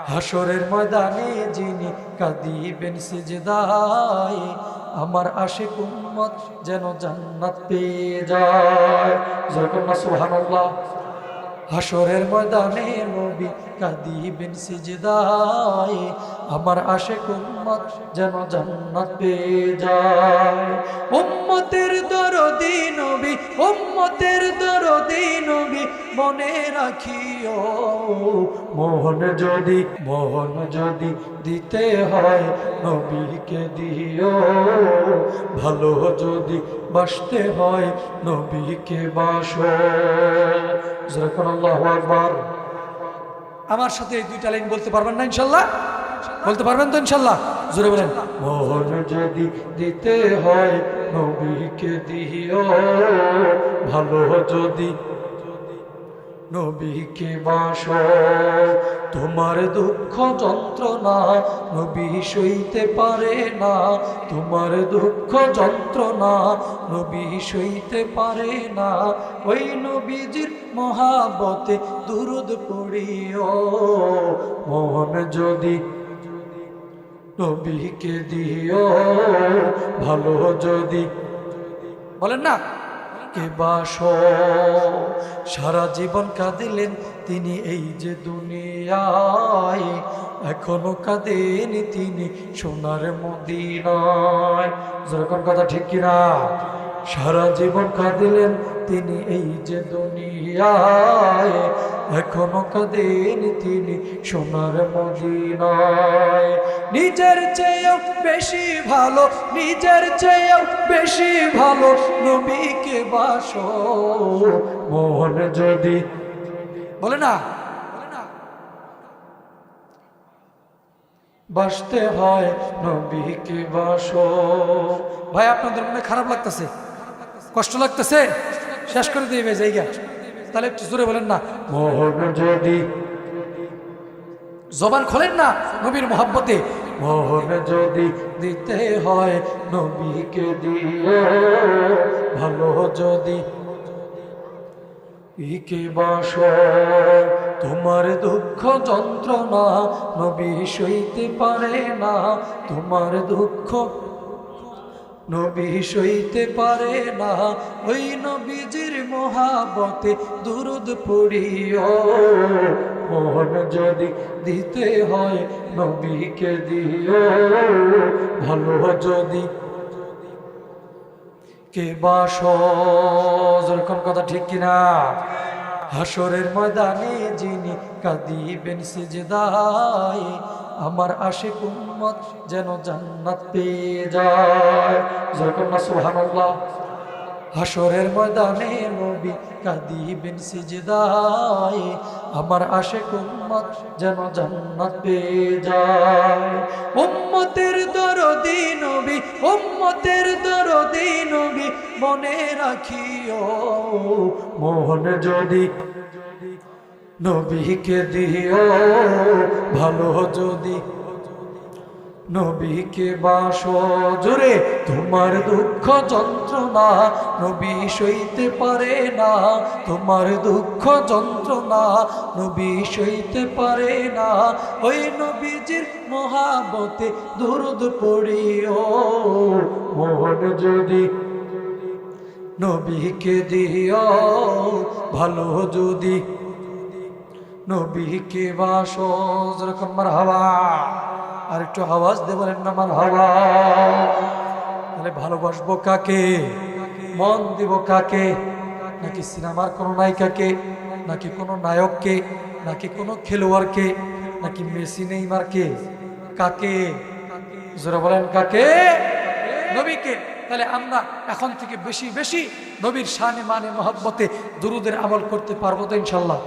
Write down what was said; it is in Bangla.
হাসরের ময়দানে যিনি কাঁদিবেন সিজদায়, আমার আশিক উম্মত যেন জান্নাত পেয়ে যায়। যখন না সুবহানাল্লাহ। হাসরের ময়দানে নবী কাঁদিবেন সিজদায়, আমার আশিক উম্মত যেন জান্নাত পেয়ে যায়। উম্মতের দরদি নবী, উম্মতের দরদি নবী, মনে রাখিও মোহন যদি দিতে হয় নবীকে দিও, ভালো যদি বাসতে হয় নবীকে বাসো। আল্লাহু আকবার। আমার সাথে এই দুইটা লাইন বলতে পারবেন না ইনশাল্লাহ? বলতে পারবেন তো ইনশাল্লাহ? জোরে বলেন। মোহন যদি দিতে হয় নবীকে দিও, ভালো যদি নবীকে বাসো। তোমার দুঃখ যন্ত্রণা নবী সইতে পারে না, তোমার দুঃখ যন্ত্রণা নবী সইতে পারে না। ওই নবীজির মহাবতে দুরুদ পড়িও, মন যদি নবীকে দিও, ভালো যদি বলেন না কে বাসো। সারা জীবন কাঁদিলেন তিনি এই যে দুনিয়ায়, এখনো কাঁদেন তিনি সোনার মদিনায়। যেরকম কথা ঠিক কিনা? সারা জীবন কাঁদিলেন তিনি এই যে দুনিয়ায়, এখনো কাঁদেন তিনি সোনার মদিনায়। নিজের চেয়েও বেশি ভালো, নিজের চেয়েও বেশি ভালো নবীকে বাসো। মোহন যদি বলে না বাসতে হয় নবীকে বাসো। ভাই আপনাদের মনে খারাপ লাগতেছে, কষ্ট লাগতেছে? শেষ করে দিবে জায়গা, তাহলে একটু জোরে বলেন না। মোহন যদি জবান খোলেন না নবীর মোহাব্বতে, মোহন যদি দিতে হয় নবীকে দিও, ভালো যদি ইকে বাসো। তোমার দুঃখ যন্ত্রণা নবী সইতে পারে না, তোমার দুঃখ নবী সইতে পারে না। ওই নবীজির মহাবতে দুরুদ পড়িও, মোহন যদি দিতে হয় নবীকে দিও, ভালো যদি কে বাসো। যেরকম কথা ঠিক কিনা? হাসরের ময়দানে যিনি কাঁদিবেন সিজদায়, আমার আশিক উম্মত যেন জান্নাত পেয়ে যায়। যেরকম না সুবহানাল্লাহ। হাসরের ময়দানে নবী কাঁদিবেন সিজদায়, আমার আশিক উম্মত যেন জান্নাত পেয়ে যায়। উম্মতের দরদি নবী, উম্মতের দরদি নবী, মনে রাখিও মোহন যদি নবীকে দিও, ভালো যদি নবীকে বাসো। জোরে তোমার দুঃখ যন্ত্রণা নবী সইতে পারে না, তোমার দুঃখ যন্ত্রণা নবী সইতে পারে না। ওই নবীজির মহাবতে দুরুদ পড়িও, মোহন যদি নবীকে দিও, ভালো যদি নবীকে বাসো। যেরকম মারহাবা। আর একটু আওয়াজ দেবেন না মারহাবা। তাহলে ভালোবাসবো কাকে, মন দিব কাকে? নাকি সিনেমার কোনো নায়িকাকে, নাকি কোনো নায়ককে, নাকি কোনো খেলোয়াড়কে, নাকি মেসি নেইমারকে? কাকে? যারা বলেন কাকে? নবীকে। তাহলে আমরা এখন থেকে বেশি বেশি নবীর শানে মানে মহব্বতে দুরুদের আমল করতে পারবো তো ইনশাল্লাহ?